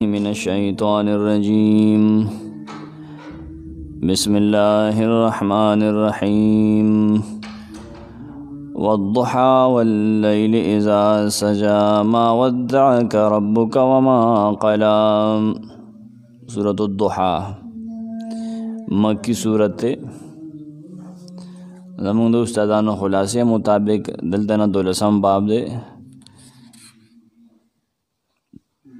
من الشیطان الرجیم بسم اللہ الرحمن الرحیم والضحى واللیل اذا سجا ما ودعك ربك وما قلا سورة الضحى مکی صورت زمون دو استادانو خلاصے مطابق دلتنا دولسم باب دے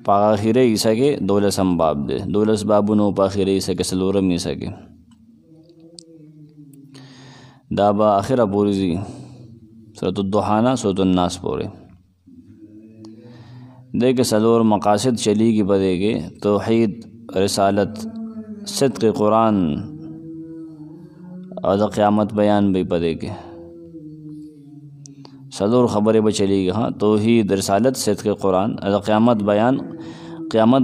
پا آخر عیسیٰ کے دولسم باب دے دولس بابونو پا آخر عیسیٰ کے سلورم عیسیٰ کے دا با آخر پوری زی سورة الضحانا سورة الناس پورے دے کے سلور مقاصد چلی کی بدے کے توحید رسالت صدق قرآن اور دا قیامت بیان بھی پدے کے سلور خبریں بچلی گی ہاں توحید رسالت صدق قرآن اور قیامت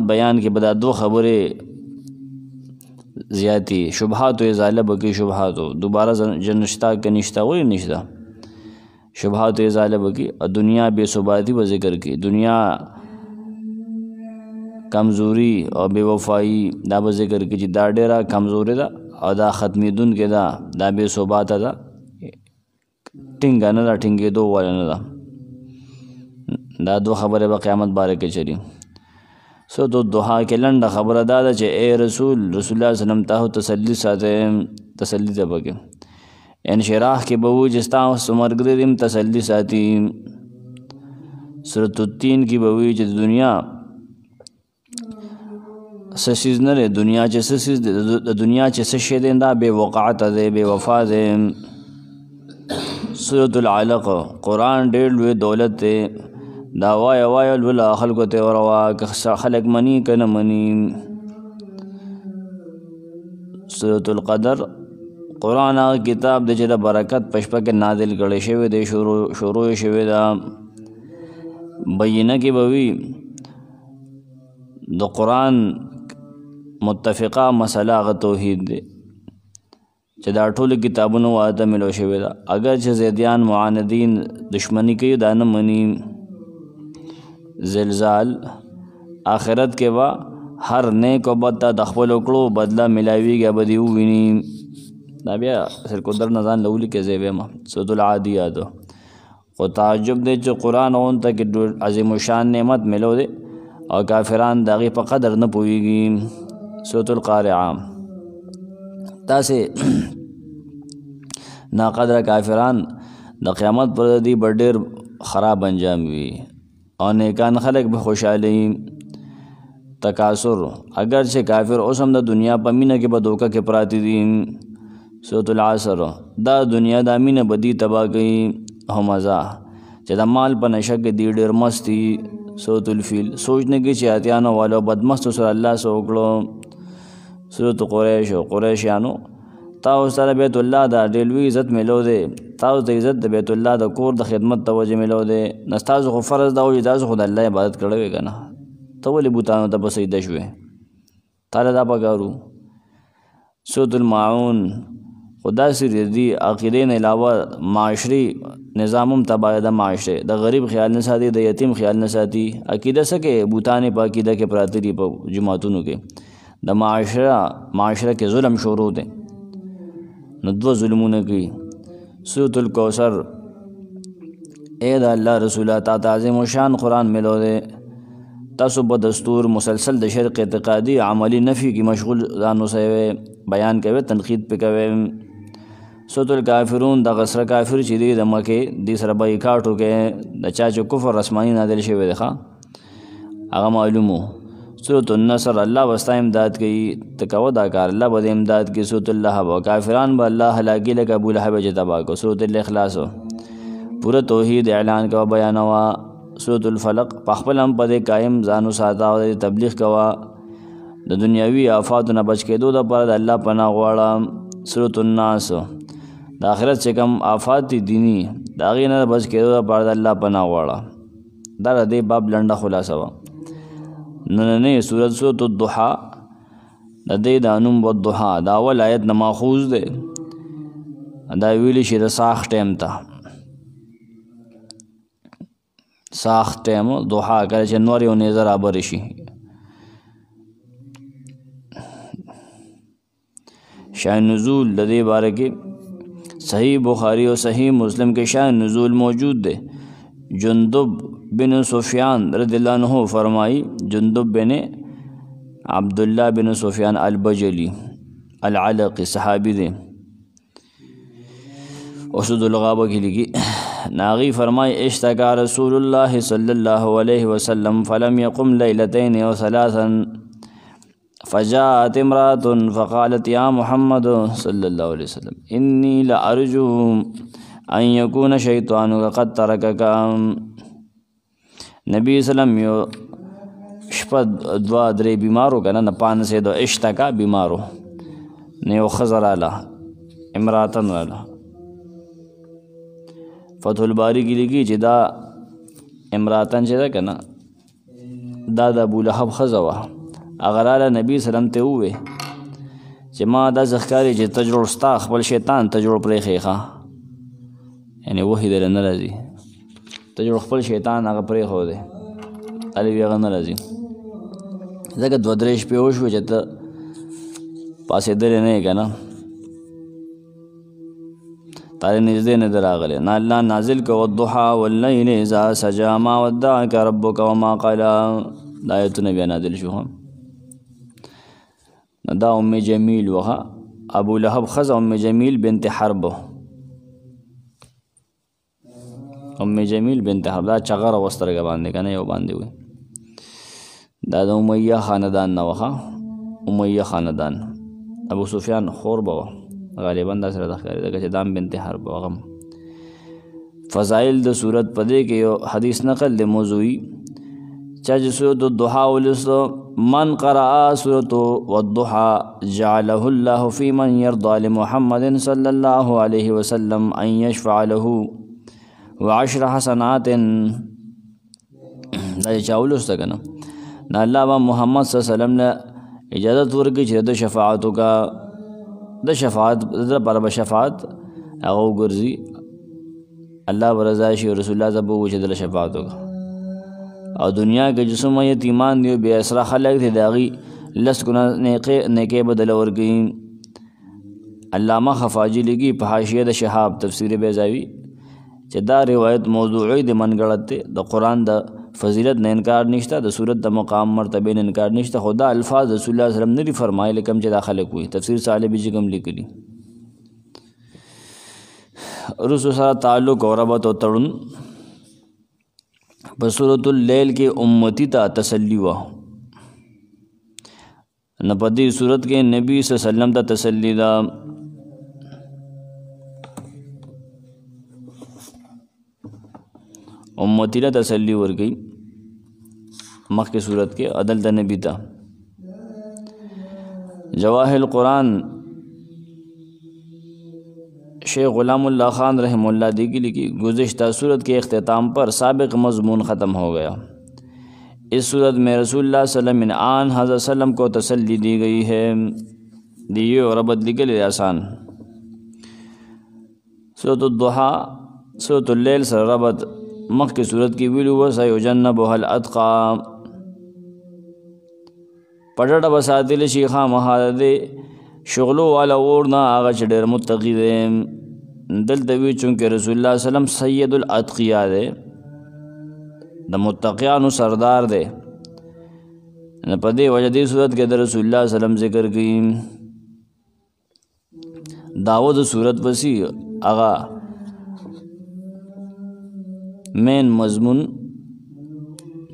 بیان کے بدا دو خبریں زیادتی شبہات و ازالہ بکی شبہات و دوبارہ جنشتہ کے نشتہ وہی نشتہ شبہات و ازالہ بکی اور دنیا بے ثباتی و ذکر کی دنیا کمزوری اور بے وفائی دا با ذکر کی جی دا ڈیرا کمزوری دا اور دا ختمی دن کے دا بے ثبات دا ٹنگا نہ دا ٹنگے دو والا نہ دا دو خبر با قیامت بارے کے چلی سو تو دعا کے لنڈا خبر دا چے اے رسول اللہ صلی اللہ علیہ وسلم تاہو تسلی ساتے تسلی تبکے انشراح کے بہو جستاں سمرگ دیم تسلی ساتی سورة التین کی بہوی چے دنیا سسیز نہ رے دنیا چے سسیز دنیا چے سشی دیں دا بے وقعت دے بے وفا دے سورة العلق قرآن ڈیڑ لوے دولت دے دا وایا الولا خلق تے وروا خلق منی کن منی سورة القدر قرآن آغا کتاب دے چے دا برکت پشپا کے نازل کڑے شوے دے شروع شوے دا بینہ کی بوی دا قرآن متفقہ مسئلہ آغا توحید دے چه دا ټول کتابونو واته ملو شوی دا اگر چې زیدیان معاندین دشمنی کوي دا نه مني زلزال آخرت کې با هر نیک او بد ته د خپل کړو بدله ملاویږي به دی وویني دا بیا سرکندر نزان لولی کې زیبه ما سورة العادیات خو تعجب دی چې قرآن اون ته کې عظیم الشان نعمت ملو دی او کافران د هغې په قدر نه پوهیږي سورة القارعه تاسے ناقدر کافران دا قیامت پر دی بڑیر خراب انجام ہوئی اور نیکان خلق بھی خوشحالی تکاثر اگرچہ کافر اوسم دا دنیا پا مینہ کے بدوکہ کے پراتی دی سورة العصر دا دنیا دا مینہ بدی تباہ گئی ہمزا چہ دا مال پا نشک دی ڈیر مستی سورة الفیل سوچنے کی چاہتیانو والو بدمست سر اللہ سوکلو سورة قریشیانو تاو سره بیت الله دا ډیلوی عزت ملو دے تاو ته عزت د بیت الله د کور د خدمت توجه ملو دے نستاز خو فرض دا وي تاسو خدای الله عبادت کړو کنه ته ولې بوتانو ته په سجده شوې تعالی دا پکارو سورة الماعون خدا سره دی عقیدې نه علاوه معاشري نظامم تباہ د معاشره د غریب خیال نه ساتي د یتیم خیال نه ساتي عقیده سکه بوتانه په عقیده کې پراتی دی په جماعتونو کې د معاشره کې ظلم شروع دے نو دو ظلمون کی سورة الکوثر اے دا اللہ رسولہ تا عظیم و شان قرآن ملو دے تاسو با دستور مسلسل د شرق اعتقادی عملی نفی کی مشغول دانو سے بیان کوئے تنقید پہ کوئے سورة الکافرون دا غسر کافر چی دی دا مکے دی سر بائی کاٹو کے دا چاچو کفر رسمانی نادل شوئے دخوا اگا معلومو سورة النصر اللہ وستا امداد کی تکو دا کار اللہ بد امداد کی سورة اللہب و کافران با اللہ حلاکی لکا ابو لہب جتبا کو سورة الاخلاص پورا توحید اعلان کا بیانوا سورة الفلق پخپل ہم پدے قائم زانو ساتا و تبلیغ کوا دا دنیاوی آفات نہ بچ کے دو دا پر دا اللہ پناہ غواڑا سورة الناس دا آخرت سے کم آفات دینی دا غیر نہ بچ کے دو دا پر دا اللہ پناہ غواڑا دا دے باب لنڈا خلاصہ وا ننے سورة الضحا دا دے دانم والضحا دا اول آیت نماخوز دے دا ویلی شی دا ساخ ٹیم تا ساخت ٹیم دوحا کله چې نور یو نیزه رابرې شي شان نزول د دې باره کې صحیح بخاری او صحیح مسلم کې شان نزول موجود ده. جندب بن سفیان رضی اللہ عنہ فرمائی، جندب بن عبداللہ بن سفیان البجلی العلقی صحابی دے، اسد الغابہ کی لکھی، ناغی فرمائی اشتکا رسول اللہ صلی اللہ علیہ وسلم فلم یقم لیلتین و ثلاثا فجاءت امرأة فقالت یا محمد صلی اللہ علیہ وسلم انی لأرجو ان یکون شیطانک قد ترکک. نبی وسلم یو شپه دوا درې بیمارو که نه پانسې دو اشتکا بیمارو نه یو ښځه راله امراتن راله. فتح الباری کې لیکي چې دا امراتن چې ده که نه دا د ابولهب ښځه وه. هغه راله نبي سلم ته ووې چې ما دا ښکاري چې ته جوړ ستا خپل شیطان ته جوړ پرېښې ښه، یعنې وحي درله نه راځي، ته جوړ خپل شیطان هغه پرېښودی الوی هغه نه راځي. ځکه دوه درې شپې وشوې چې ته پاسېدلې نه یې که نه، تا دې نږدې نه دی راغلی. نه الله نازل که والضحی واللیل اذا سجا ما ودعک ربک وما قلا، دا آیتونه بیا نازل شو. دا ام جمیل وه، ابو لهب ښځه ام جمیل بنت حرب، ام جمیل بنت حرب دا چغره وه سترګه باندې که نه یو باندې وي. دا د امیه خاندان نه وه، امیه خاندان. ابو سفیان خور به وه غالبا دا سره د ښکاري ځکه چې دا هم بنت حرب وه. هغه فضایل د صورت په دې کې یو حدیث نقل دی موضوعي، چا چې سورة الضحی ولسته من قرأ سورة والضحى جعله الله في من يرضى لمحمد صلى الله عليه وسلم أن يشفع له وعشر حسنات. دا چې چا ولسته که نه نه الله به محمد صلی الله علیه وسلم نه اجازت ورکړي چې د شفاعت وکړه، د شفاعت د لپاره به شفاعت هغه وګرځي، الله به رضا شي او رسول الله ته به ووایي چې دله شفاعت وکړه. او دنیا کې چې څومره یتیمان دي او بې اسره خلک دي د هغې لس ګونه نیکۍ به دله ورکوي. علامه خفاجي لیکي په حاشیه د شهاب تفسیر بیضاوي چې دا روایت موضوعي د منګړت دی، د قرآن د فضیلت نه انکار نشته، د صورت د مقام مرتبه نه انکار نشته، خو دا الفاظ رسول الله صلی الله علیه وسلم نه دي فرمایلی کوم چې دا خلک وایي. تفسیر ثعلبي چې کوم لیکلي رسول سره تعلق او ربط او تړون په سورة اللیل کې امتی ته تسلی وه، نه په دې صورت کې نبی صلی الله علیه وسلم ته تسلی ده. امتی له تسلی ورکوي مخکې صورت کې، عدل د نبی ته. جواهر القرآن شیخ غلام اللہ خان رحم اللہ دی کی لکھی گزشتہ صورت کے اختتام پر سابق مضمون ختم ہو گیا. اس صورت میں رسول اللہ صلی اللہ علیہ وسلم آن حضرت وسلم کو تسلی دی گئی ہے. دیئے اور ربط لکل آسان سورة الضحى سورة اللیل سر ربط مخ کی صورت کی ویلو وسیجنبها الاتقى پڑھڑا بساتل شیخا مہادے شغلو والا اورنا آغا چھ ډیر متقی دے. دلته وی چونکہ رسول اللہ صلی اللہ علیہ وسلم سید الاتقیاء دے، د متقیانو سردار دے، په دې وجه دې صورت کې د رسول الله صلی الله علیه وسلم ذکر کی. داود صورت وسی آغا مین مضمون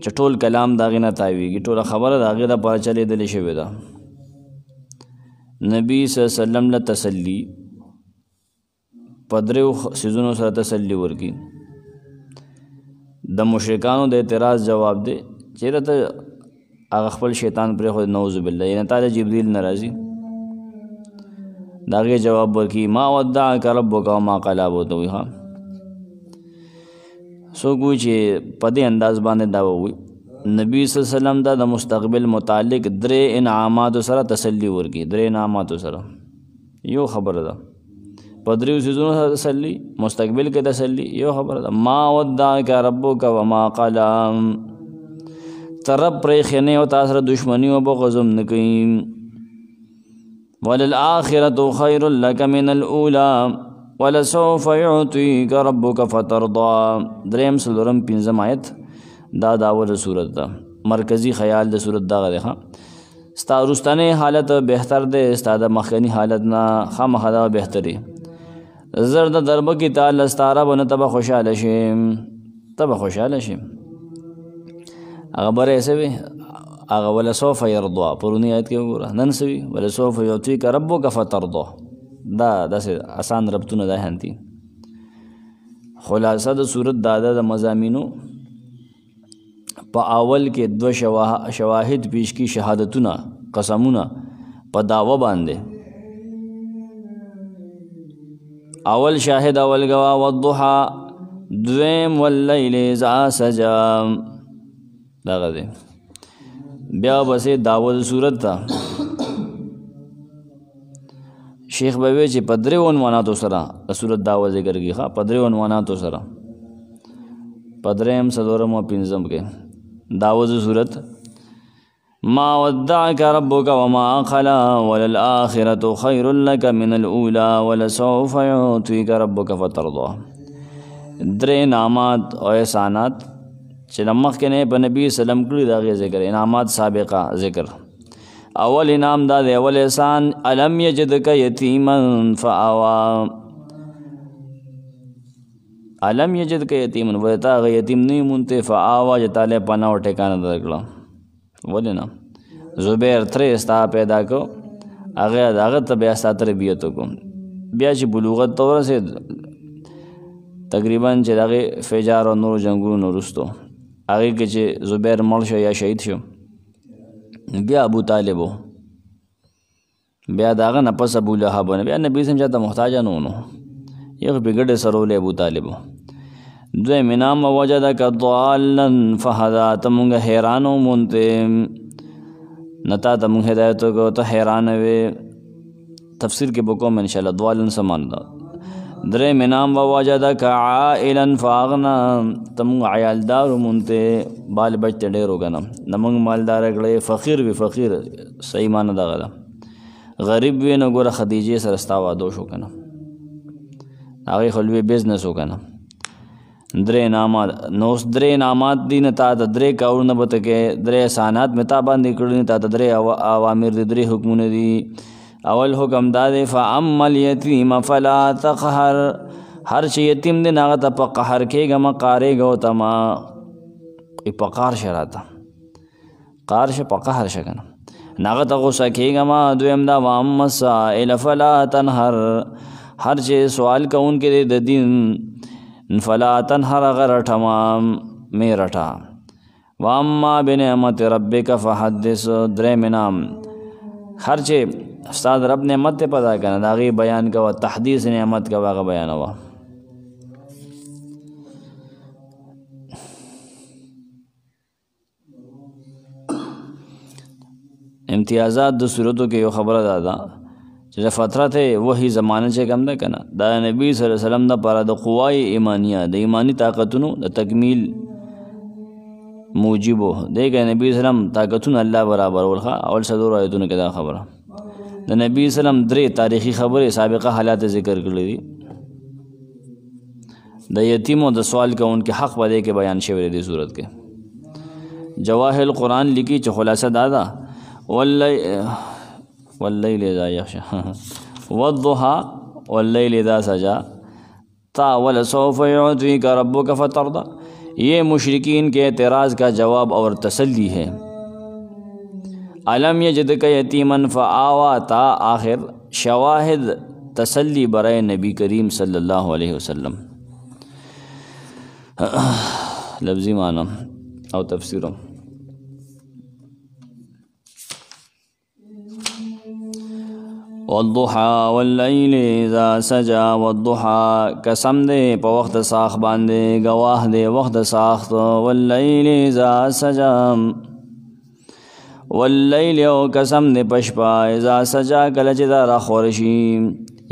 چټول کلام داغه نه تاویږي، ټول خبره داغه د پاره چلے دل شوی دا. نبی صلی الله علیه وسلم له تسلی پدریو سيزونو سره تسلی ورکی. د مشرکانو د اعتراض جواب دی چیرې ته هغه خپل شیطان پر خو نعوذ بالله یعنی تعالی جبرئیل ناراضي داغه جواب ورکی ما ودعک ربک وما قلا بوته وی. ها سو کوئی چې په دې انداز باندې دا ووي نبی صلی الله علیه وسلم دا د مستقبل متعلق درې انعامات سره تسلی ورکی. درې انعامات سره یو خبره ده، په دریو سيزونو سره تسلی، مستقبل کې تسلی یو خبره ده. ما ودعک ربک وما قلا، ترب پرې خنه او تاسو سره دشمنی او بغض نه کوي. وللآخرة خير لك من الأولى ولسوف يعطيك ربك فترضى. دریم سلورم پنځم آیت دا داول صورت دا مرکزی خیال د صورت دا غره ستا رستنی حالت بهتر ده ستا د مخکنی حالت نه خامخا دا بهتري زرد درب کی تعالی ستاره بن تب خوشاله شي تب خوشاله شي هغه بره سوي هغه ولا سوف يرضى پرونی آیت کې وګوره نن سوي ولا سوف يعطيك ربك فترضى دا داسې آسان ربطونه ده هانتي خلاصه د صورت دادا د مزامینو په اول کې دو شواهد پیش کی شهادتونه قسمونه په داوا باندې اول شاهد اول گوا والضحى دویم واللیل اذا سجا دا غدي بیا بسې داول صورت تا شیخ بوي چې پدری عنواناتو سره صورت داوا ذکر کی ښا پدری عنواناتو سره پدریم سلورم او پنځم کې داوود صورت ما ودعك ربك وما قلى وللآخرة خير لك من الأولى ولسوف يعطيك ربك فترضى. درې انعامات او احسانات چې لمخ کې نه په نبی سلام کړی دا ذکر انعامات سابقه ذکر. اول انعام دا دی اول احسان الم یجدک یتیما فآوا علم یجد که یتیمن ویتا غ یتیم نه مونته فآوا جتاله پناه او ټکانه درکړه ولنا زبیر ترې ستا پیدا کو هغه ته بیا ستا تربیت کو بیا چې بلوغت تور سه تقریبا چې دغه فجار او نور جنگونو رستو هغه کې چې زبیر مړ شو یا شهید شو بیا ابو طالب بیا داغه نه پس ابو لهب بیا نبی سم چاته محتاج نه ونه یو بغړ سرول ابو طالب دوی منام وجدک ضالا فهدا تمغه حیرانو مونته نتا تمغه هدایت کو ته حیران وي تفسیر کې بکوم ان شاء الله ضالا سمان دا درې منام وجدک عائلا فاغنا تمغه عیالدار مونته بال بچ ډېرو کنه نمنګ مالدار کړي فقیر وی فقیر صحیح معنی دا غلا غریب وی نو ګوره خدیجه سره ستا وادو شو کنه هغه خلوی بزنس وکنه درې نامات نو درې نامات دین تا د درې کاور نه بته کې درې احسانات متا باندې کړی تا د درې اوامر د درې حکمونه دي اول حکم دا دی فاما الیتیم فلا تقهر هر چې یتیم دی هغه ته په قهر کېږه مه قارېږه ورته ما په قهر شه راته قهر شه په قهر شه که نه هغه ته غوسه کېږه ما دویم دا واما السائل فلا تنهر هر چې سوال کون کې د دین فلا تنهر غرټه مې رټه واما بنعمت ربک فحدث درې منام هر چې استاد رب نعمت ته پتا کنه دا غي بیان کا تحدیث نعمت کا واغه بیان وا امتیازات د صورتو کې یو خبره دادا چې فترت وحی زمانه چې کم ده کنه دا نبی صلی الله علیه وسلم د پر د قوای ایمانیه د ایمانی طاقتونو د تکمیل موجب دی که نبی صلی الله علیه وسلم طاقتونه الله برابر ولخه اول صدور آیتونه کې دا خبره د نبی صلی الله علیه وسلم درې تاریخي خبره سابقه حالات ذکر کړل دي د یتیمو د سوال کوونکو حق باندې کې بیان شوی دی صورت کې جواهر قرآن لیکي چې خلاصه دادا واللیل اذا یغشی والضحى واللیل اذا سجا تا ولسوف یعطیک ربک فترضی یہ مشرکین کے اعتراض کا جواب اور تسلی ہے علم یجدک یتیما فآوا تا آخر شواہد تسلی برائے نبی کریم صلی اللہ علیہ وسلم لفظی معنی او تفسیروں والضحى واللیل اذا سجا والضحى قسم دے په وخت ساخ باندې گواه دے وخت ساخت واللیل اذا سجا واللیل او قسم دے پشپا اذا سجا کله چې دا راخور شي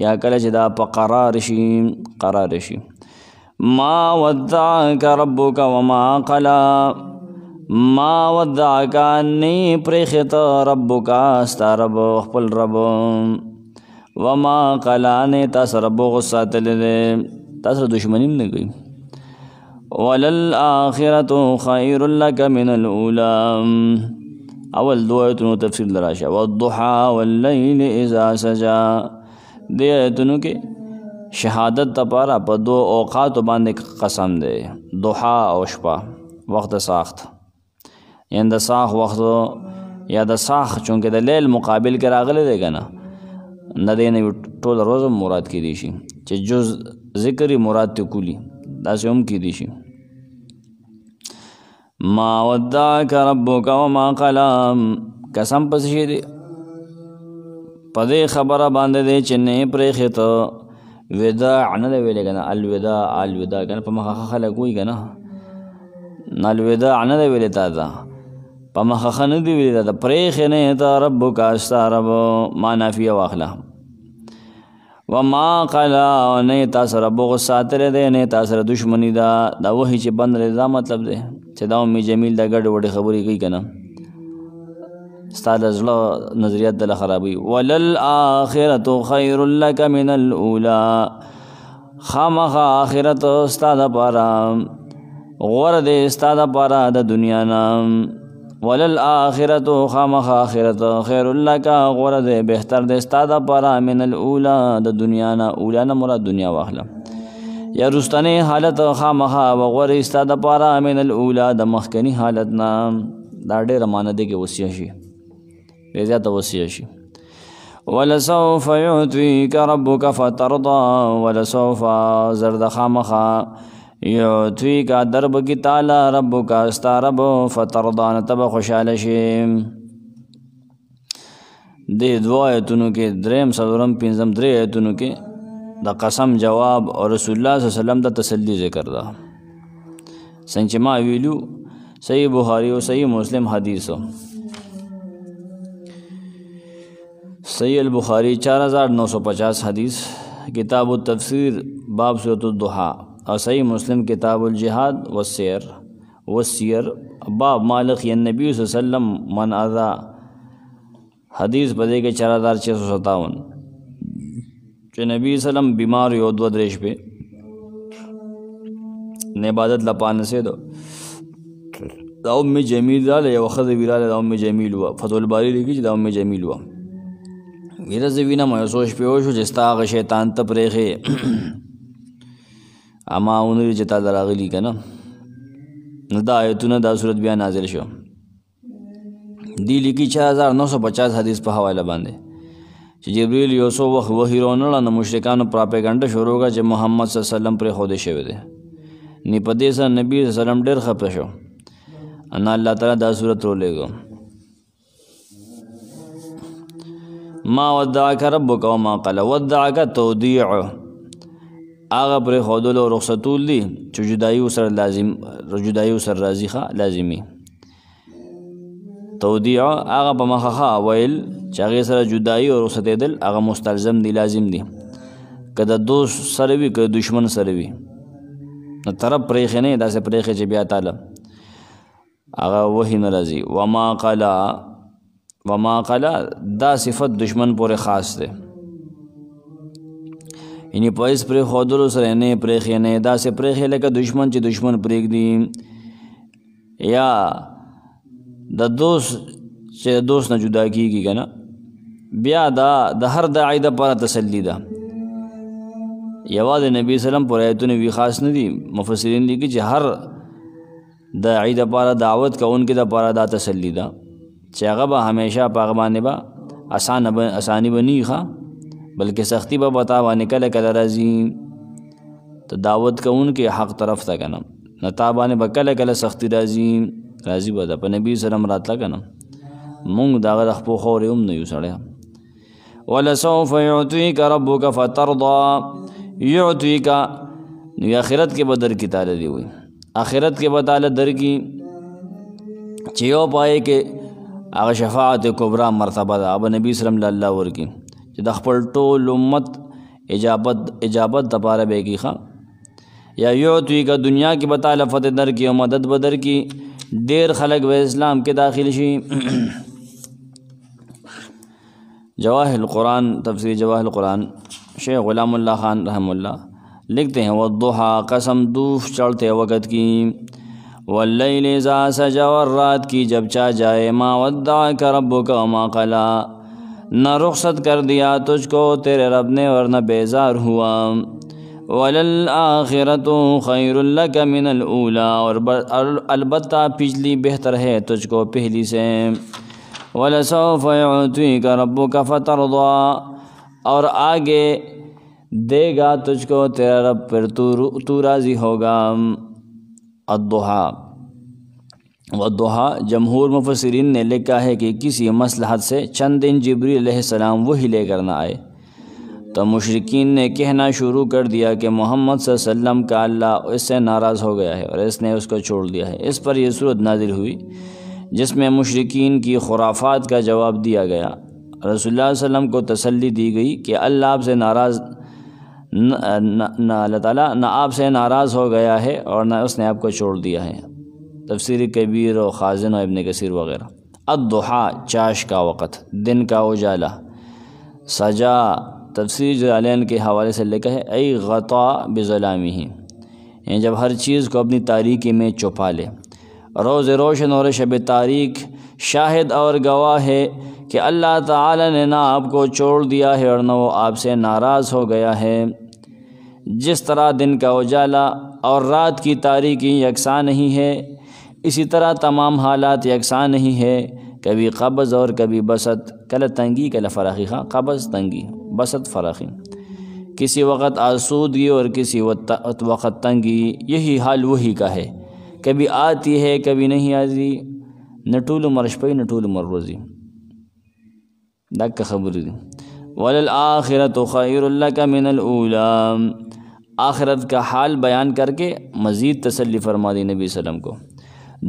یا کله چې دا په قرار شي ما ودعك ربك وما قلى ما ودعک نی پریخت ربک ستا رب خپل رب وما قلا نه تاسو رب غساتل تاسو دشمنیم نه کوي وللآخرة خیر لک من الاولى اول دو آیتونو تفسیر لراشه والضحى واللیل اذا سجا دی آیتونو کې شهادت تپارا په دو اوقات باندې قسم دی ضحا او شپه وخت ساخت یعنی د ساخ وخت یا د ساخ چونکه د لیل مقابل کې راغلی دی کنه نه دی نه ټول روز مراد کې دي شي چې جز ذکر مراد ته کولی داسې هم کې دي شي ما ودعک ربک وما قلا قسم پس شي دی په دې خبره باندې دی چې نه پرېښې ته وداع نه دی ویلی که نه الوداع که نه په مخه خلک وایي که نه الوداع نه دی ویلی تا ته په مخه نه دی ویلی تا ته پرېښې نه ته ربک ستا رب ما نافیه واخله وما قلا نه تا سره بغض ساتلی دی نه تا سره دشمني ده دا وحي چې بند دی دا مطلب دی چې دا ام جمیل دا ګډې وډې خبرې کوي که نه ستا د زړه نظریات دله خرابوي وللآخرة خیر لک من الاولى خامخا آخرت ستا دپاره غوره دی ستا دپاره د دنیا نه وللآخرة خامخا آخرت خیر لک غوره دی بهتر دی ستا دپاره من الاولى د دنیا نه اولی نه مراد دنیا واخله یا رستنی حالت خامخا وغوره ستا دپاره من الاولى د مخکنی حالت نه دا ډېره معنی دی کې وصیه شي ډېر زیاته وصیه شي ولسوف یعطیک ربک فترضی ولسوف زرد خامخا یعطیک درب کی تعالی ربک ستا رب فترضی نه ته به خوشحاله شي دې دوه آیتونو کې دریم څلورم پنځم درې آیتونو کې د قسم جواب او رسول الله صلی الله علیه وسلم د تسلی ذکر ده څنګه چې ما ویلو صحیح بخاری او صحیح مسلم حدیث صحیح البخاری 4950 حدیث کتاب التفسیر باب سورۃ الضحى اور صحیح مسلم کتاب الجہاد والسیر باب مالق النبی صلی اللہ علیہ وسلم من اذا حدیث بدے کے 4657 چې نبی سلم بیمار یو دو درېش په نه عبادت لپاره سه دو دا ام جمیل دا یو خذ ویراله دا ام جمیل و فتح الباری لیکي چې دا ام جمیل و میرا زوینه مې سوچ په وشو چې ستا غ شیطان ته پرېخې اما اونې چې تا دراغلی کنه نو دا آیتونه دا صورت بیا نازل شو دی لیکي 4950 حدیث په حواله باندې چې جبرئیل یو څو وخت وحی رانړه نو مشرکانو پراپګاندا شروع کړه چې محمد صلی الله علیه وسلم پرې خوده شوی دی نی په دې سره نبی صلی الله علیه وسلم ډېر خپه شو ان الله تعالی دا صورت ولېګو ما ودعک ربک وما قلا ودعک تودیع هغه پرې خودلو رخصتول دي چې جدایي سره لازم جدایي سره راضی ښه لازمي تودیع هغه په مخه ویل چې هغې سره جدایي او رخصتېدل هغه مستلزم دي لازم دي که د دوست سره وي که دشمن سره وي نو طرف پرېښې نه داسې پرېښې چې بیا تعالی هغه وحي نه راځي وما قلا دا صفت دشمن پورې خاص دی یعنی پایس پرې خودلو سره نه پرېښې نه داسې پرېښې لکه دشمن چې دشمن پرېږدي یا د دوست چې دوست نه جدا کیږي که نه بیا دا د هر داعی دپاره تسلی ده یوازې نبی سلم پر آیتونه وی خاص نه دي مفسرین لیکي چې هر داعی دپاره دعوت کوونکي دپاره دا تسلی ده چې هغه به همیشه په هغه باندې به اساني به نه وي ښه بلکې سختی به په تا باندې کله کله راځي ته دعوت کوونکي حق طرف ته که نه نه تا باندې به کله کله سختی راځي به ده په نبي سلم راتله که نه مونږ د هغه د خپو خورې هم نه یو سړی ولسوف یعطیک ربک فترضی یعطیک نو آخرت کې به درکړي تعالی دی وایي آخرت کې به تعالی درکړي چې یو پای کې هغه شفاعت کبرا مرتبه ده هغه نبي سلم له الله ورکړي چې د خپل ټول امت اجابت دپاره به یې کړي ښه یا یعطیک دنیا کې به تعالی فتح درکړي او مدد به درکړي ډیر خلک به اسلام کې داخل شي. जवाहिर القرآन तफसीर जवाहिर القرآन शेख गुलाम उल्लाह खान रहमुल्लाह लिखते हैं, वद्दुहा कसम दूफ चढ़ते वक़्त की, वल्लैल इज़ा सजा और रात की जब चा जाए, मा वद्दअक रब्बुका वमा क़ला न रुख़सत कर दिया तुझको तेरे रब ने और न बेजार हुआ, वलल आखिरतु खैरुल लक मिनल ऊला और अलबत्ता पिछली बेहतर है तुझको पहली से, वलसौफ युअतीका रब्बुका फतरदा और आगे देगा तुझको तेरा रब फिर तू राज़ी होगा. अद्दुहा वद्दुहा जमहूर मुफस्सिरीन ने लिखा है कि किसी मसलहत से चंद दिन जिब्रील अलैहिस्सलाम वही लेकर ना आए तो मुशरिकीन ने कहना शुरू कर दिया कि मोहम्मद सल्लल्लाहु अलैहि वसल्लम का अल्लाह इससे नाराज़ हो गया है और इसने उसको छोड़ दिया है. इस पर यह सूरत नाज़िल हुई जिसमें मुशरिकीन की खुराफात का जवाब दिया गया. रसूलुल्लाह सल्लल्लाहु अलैहि वसल्लम को तसल्ली दी गई कि अल्लाह आपसे नाराज़ अल्लाह ताला न आपसे नाराज़ हो गया है और न उसने आपको छोड़ दिया है. तफसीर कबीर और खाज़िन और इब्न कसीर वग़ैरह. अद्दुहा चाश का वक़्त, दिन का उजाला. सजा तफसीर जलालैन के हवाले से लिखा है, ऐ गता बिज़लामिही, जब हर चीज़ को अपनी तारीकी में छुपा ले. रोज़ रोशन और शब तारीख शाहिद और गवाह है कि अल्लाह ताला ने ना आपको छोड़ दिया है और न वो आपसे नाराज़ हो गया है. जिस तरह दिन का उजाला और रात की तारीकी यकसा नहीं है, इसी तरह तमाम हालात यकसा नहीं है. कभी क़ब्ज़ और कभी बसत, कल तंगी कल फ़राखी, हाँ क़ब्ज़ तंगी बसत फ़राखी, किसी वक़्त आसूदगी और किसी वक़्त तंगी. यही हाल वही का है, कभी आती है कभी नहीं आती. न टूल मरश पई न टूल मर रोज़ी दक खबर दी. वलल आखिरतु खैरुल लक मिनल ऊला, आखिरत का हाल बयान करके मज़ीद तसल्ली फरमा दी नबी सल्लम को.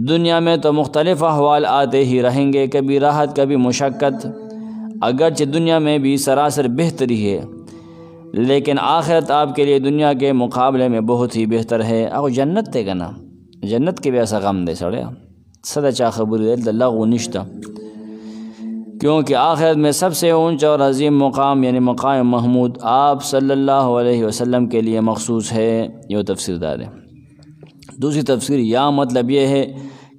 दुनिया में तो मुख्तलिफ़ अहवाल आते ही रहेंगे, कभी राहत कभी मुशक्क़त. अगरचे दुनिया में भी सरासर बेहतरी है, लेकिन आखिरत आपके लिए दुनिया के मुकाबले में बहुत ही बेहतर है. अब जन्नत ते का ना जन्नत के भी ऐसा गम दे सड़े सदा चा खबर लगो निश्ता, क्योंकि आखिरत में सबसे ऊंचा और अजीम मुकाम यानी मकाम महमूद आप सल्लल्लाहु अलैहि वसल्लम के लिए मखसूस है. ये तफसीर दार है. दूसरी तफसीर या मतलब यह है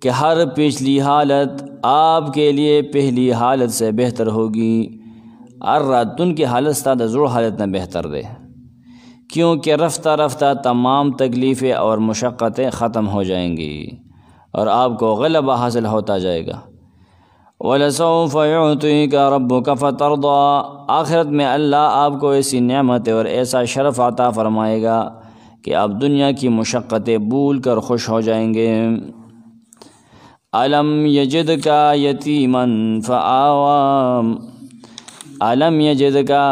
कि हर पिछली हालत आपके लिए पहली हालत से बेहतर होगी. हर रातुन की हालत सादा ज़रूर हालत न बेहतर दे, क्योंकि रफ्ता रफ्ता तमाम तकलीफ़ें और मुशक्क़तें ख़त्म हो जाएंगी और आपको ग़लबा हासिल होता जाएगा. वलसौफ युअतीका रब्बुका फतरदा, आखिरत में अल्लाह आपको ऐसी नेमत और ऐसा शरफ़ अता फ़रमाएगा कि आप दुनिया की मुशक्क़तें भूल कर खुश हो जाएंगे. अलम यजिदका यतीमन फ़आवा, अलम यजिदका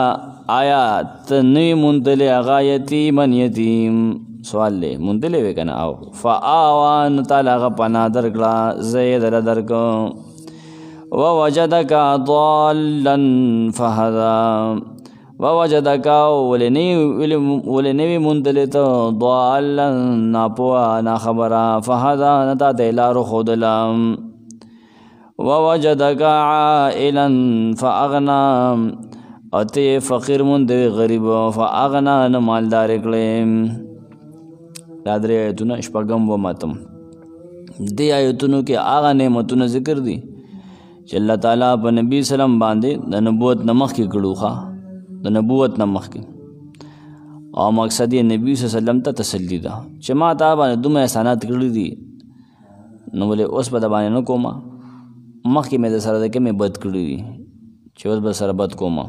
आया तनवी मुंतले आगा यतीमन यतीम, सवाल ले मुंतले वे कना आओ. फ़आवा न ताला का पना दरकड़ा ज़ैद दरको, ववजदका ضالًا फहदा, ववजदका वलने मुंतले तो ضالًا नापुआ ना खबरा, फहदा नता तेलारो खुदला, ववजदका आइलन फ़अगना, अते फ़कीर मुंदे गरीब फ़अगना न मालदार क्लेम. यादरे आयतुना इश्पगम व मातम दे आयतुनु के आगा नेमतुना ज़िक्र दी कि अल्लाह ताला पर नबी सल्लम बांधे द नबूवत नमख की कड़ूखा द नबूवत नमख की और मकसद ये नबी सल्लम ता तसल्ली दा चमा ताबा ने दुम एहसानात कड़ी दी न बोले उस पर दबाने न कोमा मख की मेरे सर के मैं बद कड़ी दी चौथ बसर बद कोमा.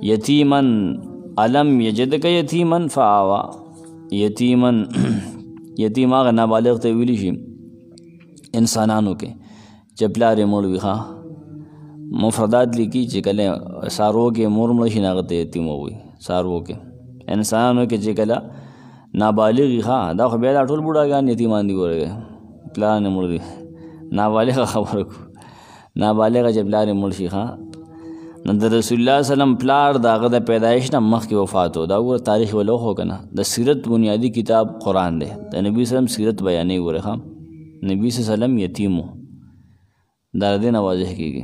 यतीमन अलम यजद का यतीमन फ़आवा, यतीमन यतीम आगा नाबालिग ते विली शी इंसानानों के चपलारे मोड़ भी हाँ मुफरदात लिखी चिकले सारो के मुरमड़ शिनागते यतीम हो गई सारो के इंसानों के चिकला नाबालिग हाँ दा बेदा ठोल बुढ़ा गया यतीमान दी बोल गए प्लान मुड़ दी नाबालिग का खबर को नाबालिग का चपलारे मुड़ शी हाँ नंद रसूलुल्लाह सल्लम प्लार दाग द पैदाइश ना मख की वफ़ात हो दा वो तारीख़ वालों हो कना द सीरत बुनियादी किताब कुरान दे द नबी सल्लम सीरत बयानी हो रहा نبی صلی الله علیه وسلم یتیم و دا دې نه واضح کېږي.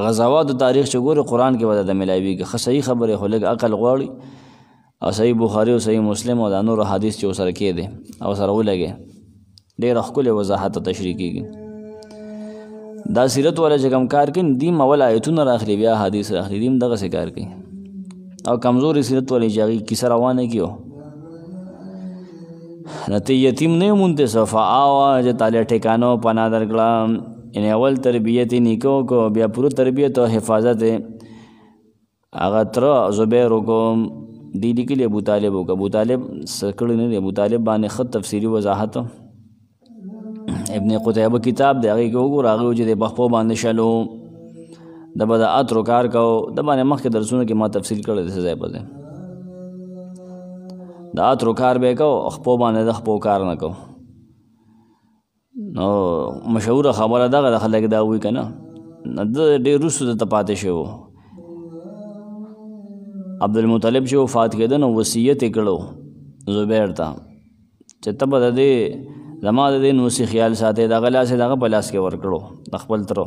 غزوات تاریخ چې ګورې قرآن کې به د ملاویږي. ښه صحیح خبرې خو لږ عقل غواړي او صحیح بخاري او صحیح مسلم او دا نور حدیث چې ورسره کېدی او سره ولګې ډېره ښکلې وضاحت ته تشریح کېږي. دا سیرت والا چې کوم کار کوي دیم اول آیتونه راخلي بیا حدیث راخلي دیم دغسې کار کوي او کمزورې سیرت والی چې هغې کیسه روانه کړي نو ته یتیم نه یې مونته څه فآوه چې تاله ټیکانو پناه درکړه یعنې اول تربیت یې نیکه وکړو بیا پوره تربیت او حفاظت یې هغه تره زبیر وکړو دی لیکلي ابوطالب وکړه. ابوطالب څه کړی نه دی ابوطالب باندې ښه تفصیلي وضاحت ابن قتیبه کتاب دی هغې کې وګوره هغې چې د پخپو باندې شلو د به د عطرو کار کو د باندې مخکې درسونو کې ما تفصیل کړی دی څه ځای په ځای د عطرو کار به یې کو خپو باندې د خپو کار نه کو. نو مشهوره خبره دغه د خلک دا وایي که نه د ډېر وروسته دلته پاتې شوی و. عبدالمطلب چې وفات کېده نو وصیت یې کړو زبیر ته چې ته به د دې زما د دې نوسي خیال ساتې دغه لاس یې دغه په لاس کې ورکړو د خپل تره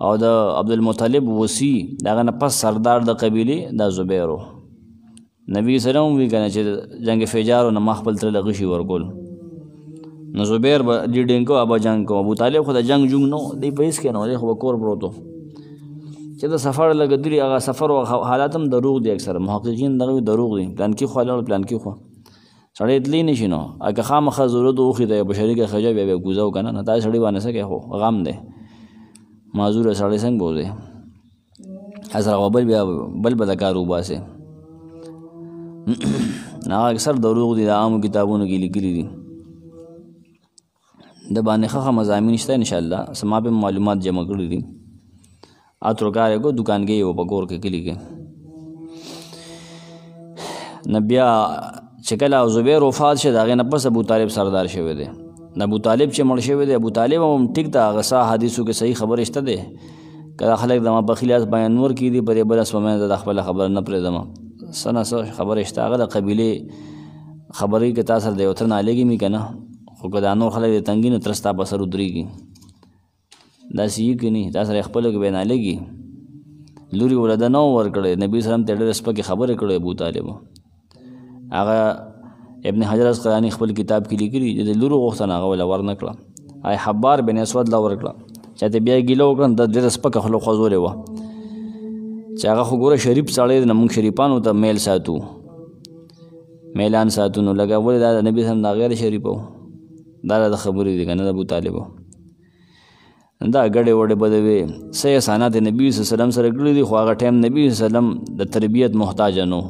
او د عبدالمطلب وصي د هغه نه پس سردار د قبیلې دا زبیر و. نبي سلام وی که نه چې جنګ فجارو نه ما خپل تره له غشي ورکول نو زبیر به لیډینګ کو ابا جنګ کو. ابوطالب خو د جنګ جونګ نه دی په هېڅ کې نه دی خو به کور پروت و چې د سفر لګېدلي هغه سفر او حالات هم دروغ دي اکثر محققین دغه دروغ دي پلانکي خوا لاړ پلانکي خوا سړی تللی نه شي نو که خامخا ضرورت وخي ته په شریکه خجه بیا بیا کوزه وکړه نه دا سړی باندې څه کوي خو غم دی معذوره سړی څنګه بوځي هسره بل بیا بل به د کار وباسې نه اکثر دروغ دي د عامو کتابونو کې لیکلي دي د باندې ښه مضامین شته انشاءالله سما په معلومات جمع کړي دي اترو کار یې کو دکانګې یې په کور کې کلي کې نه بیا چې کله زبیر وفات شه د هغې نه پس ابوطالب سردار شوی دی. د ابوطالب چې مړ شوی دی ابوطالب هم ټیک ده هغه څه حدیثو کې صحیح خبرې شته دی که دا خلک د مابخي لاس بیان ور کړي په دې بله سپمینځ د خپله خبره نه پرېږدم څه نه څه خبرې شته هغه د قبیلې خبرې که تا سره د یو تر نالېږي مې که نه خو که دا نور خلک د تنګي نه تره ستا په سر ودرېږي داسې یي که نه تا سره یې خپلو کې به یې نالېږي لوري ولده نه ورکړی نبي سلم ته ډېرې سپکې خبرې کړی ابوطالب هغه ابن حجر اسقلاني خپل کتاب کې لیکلي چې د لورو غوښتنه هغه وله ورنه کړه ای حبار بن اسود له ورکړه چاته بیا ګیله وکړه د ډېره سپکه خوله خوځولې وه چې هغه خو ګوره شریف سړی دی نه موږ شریفانو ته میل ساتو میلان ساتو نو لکه ولې دا د نبي صلی الله غیر شریفه و دا د خبرې دي که نه د ابوطالب دا ګډې وډې به د وې څه احسانات نبي صلی الله علیه وسلم سره کړي دي خو هغه ټایم نبي صلی الله علیه وسلم د تربیت محتاجه نه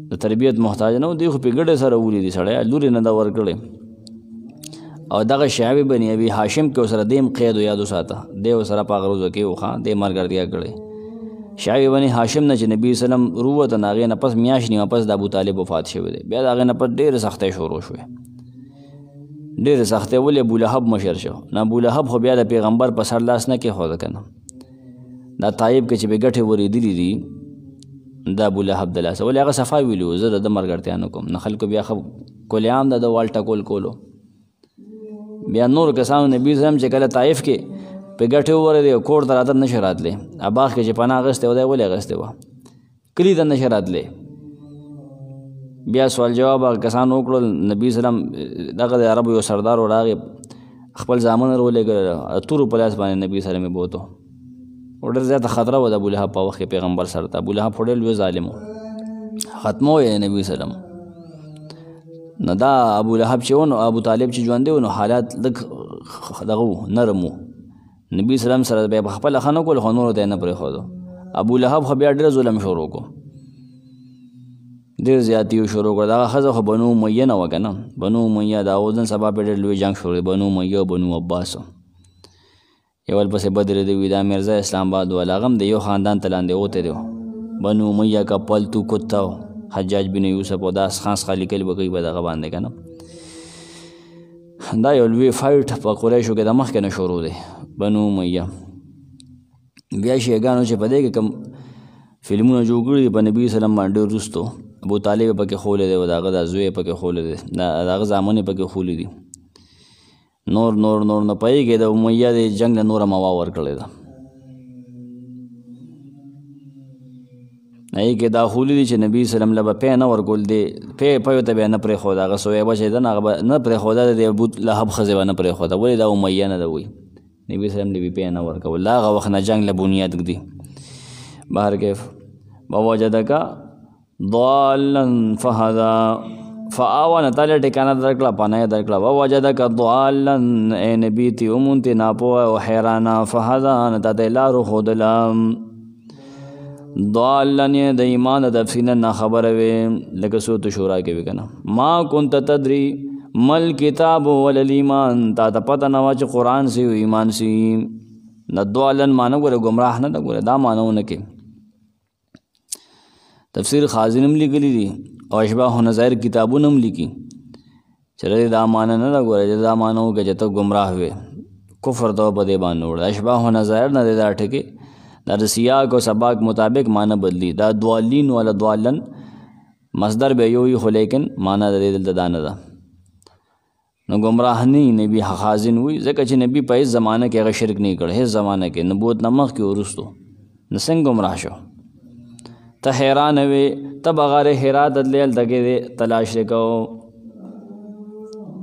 د تربیت محتاج نه دی خو په ګډې سره ولیدي سړی لورې نه ده ورکړې او دغه شعب بن ابي هاشم کې ورسره دیم قید و یاد وساته دی ورسره په هغه روزه کې و ښه دی ملګرتیا کړې شعب بن هاشم نه چې نبي وسلم رووته نو هغې نه پس میاشت نیمه پس د ابوطالب وفات شوی دی بیا د هغې نه پس ډېرې سختۍ شروع شوې ډېرې سختۍ ولې ابولهب مشر شو نه ابولهب خو بیا د پیغمبر په سر لاس نه کېښوده که نه دا طایب کې چې به ګټې ورېدلي دي دا ابولهب د لاسه ولې هغه صفا ویلي و زه د ده ملګرتیا نه کوم نه خلکو بیا ښه کولیام د ده وال ټکول کولو بیا نور کسانو نبي صلم چې کله طایف کې په ګټې وورېدې کور ته راته نشي راتلی باغ کې چې پناه اخیستې و دی ولې اخیستې وه کلي ته نشي راتلی بیا سوال جواب هغه کسانو وکړل نبي صلم دغه د عربو یو سردار و راغې خپل زامن ورولېږل تورو په لاس باندې نبي صلم یې بوتو ډېر زیاته خطره وه د ابولهب په وخت کې پیغمبر سره ته ابولهب خو ډېر لوی ظالم و ختمو یې نبي سلم نو دا ابولهب چې و نو ابوطالب چې ژوندی و نو حالات لږ دغه و نرم و نبي سلم سره بیا په خپله ښه نه کول خو نورو ته یې نه پرېښودو ابولهب خو بیا ډېر ظلم شروع کړو ډېر زیاتي یې شروع کړه دغه ښځه خو بنو امیه نه وه که نه بنو امیه د هغو نن سبا پرې ډېر لوی جنګ شروع بنو امیه او بنو عباس یو ول پسې بدر دی وي دا مرزا اسلام آباد والا هغه هم د یو خاندان ته لاندې وتی دی بنو امیه کا پلتو کتا حجاج بن یوسف او دا خاص خالی کلی به کوي به دغه باندې که نه دا یو لوی فایټ په قریشو کې د مخکې نه شروع دی بنو امیه بیا شیګانو چې په دې کې کوم فلمونه جوړ کړي دي په نبي سلم باندې ډېر وروستو ابوطالب یې پکې خولی دی او د هغه دا زوی یې پکې خولی دی د هغه زامن یې پکې خولی دي نور نه پوهېږي د امیه د جنګ نه نوره موا ورکړې ده. هغې کې دا خولی دي چې نبي سلم له به پی نه ورکول دی، پیو ته بیا نه پرېښوده، هغه سویبه چې ده نه هغه به نه پرېښوده، د ابو لهب ښځې به نه پرېښوده. ولې دا امیه نه ده وایي نبي سلم له پی نه ورکول. هغه وخت نه جنګ له بنیاد ږدي. بهر کیف ووجدک ضالا فهدا فآوا نه تا له ټکانه درکړه، پناه درکړه. ووجدک ضالا ای نبي تی ومونتې ناپوه او حیرانه، فهدا نه تا ته لارو ښودله. ضالا یې د ایمان د تفصیل نه خبره وې، لکه سورۃ شورا کې وي که نه، ما کنت تدري مل کتاب ولا الایمان، تا ته پته نه وه چې قرآن سی او ایمان سی. نه ضالا معنی ګوره ګمراه نه ده، ګوره دا معنی ونه کې. تفسیر خازن هم لیکلی دي او اشباح نظایر کتابونه هم لیکي چې دا معنی نه ده، ګوره چې دا معنی وکړه چې ته ګمراه وې، کفر ته په دې باندې وړه. اشباح نظایر نه دی دا ټکې، دا د سیاق او سباق مطابق معنی بدلی. دا دوالین ولا دوالن مصدر به یو وي خو لیکن معنی د دې دلته دا نه ده. نو ګمراه نه نبي خازن وي، ځکه چې نبي په هېڅ زمانه کې هغه شرک نه کړی، هېڅ زمانه کې نبوت نه مخکې وروستو. نو څنګه ګمراه شو؟ ته حیران وې، ته به غار حرا ته تلې هلته کې تلاش یې کوو،